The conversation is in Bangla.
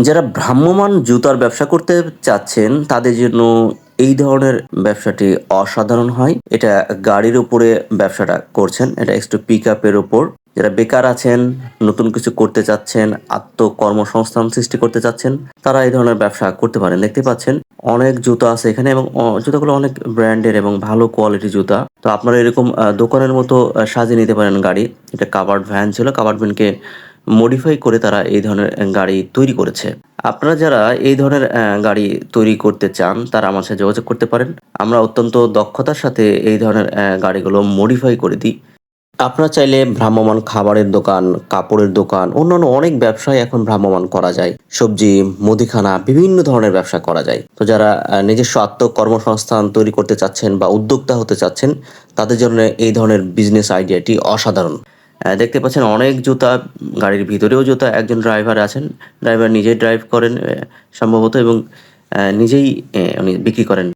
যারা ভ্রাম্যমাণ জুতার ব্যবসা করতে চাচ্ছেন তাদের জন্য এই ধরনের ব্যবসাটি অসাধারণ হয়। এটা গাড়ির উপরে ব্যবসাটা করছেন। এটা একটু পিকআপের উপর। যারা বেকার আছেন, নতুন কিছু করতে চাচ্ছেন, আত্মকর্মসংস্থান সৃষ্টি করতে চাচ্ছেন, তারা এই ধরনের ব্যবসা করতে পারেন। দেখতে পাচ্ছেন অনেক জুতা আছে এখানে এবং জুতাগুলো অনেক ব্র্যান্ডের এবং ভালো কোয়ালিটির জুতা। তো আপনারা এরকম দোকানের মতো সাজিয়ে নিতে পারেন গাড়ি। এটা কাভার্ড ভ্যান ছিল। কাভার্ড ভ্যানকে মডিফাই করে তারা এই ধরনের গাড়ি তৈরি করেছে। আপনারা যারা এই ধরনের গাড়ি তৈরি করতে চান তারা আমার সাথে যোগাযোগ করতে পারেন। আমরা অত্যন্ত দক্ষতার সাথে এই ধরনের গাড়িগুলো মডিফাই করে দিই। আপনারা চাইলে ভ্রাম্যমাণ খাবারের দোকান, কাপড়ের দোকান, অন্যান্য অনেক ব্যবসাই এখন ভ্রাম্যমাণ করা যায়। সবজি, মুদিখানা বিভিন্ন ধরনের ব্যবসা করা যায়। তো যারা নিজস্ব আত্মকর্মসংস্থান তৈরি করতে চাচ্ছেন বা উদ্যোক্তা হতে চাচ্ছেন তাদের জন্য এই ধরনের বিজনেস আইডিয়াটি অসাধারণ। দেখতে পাচ্ছেন অনেক জুতা, গাড়ির ভিতরেও জুতা। একজন ড্রাইভার আছেন। ড্রাইভার নিজেই ড্রাইভ করেন সম্ভবত এবং নিজেই উনি বিক্রি করেন।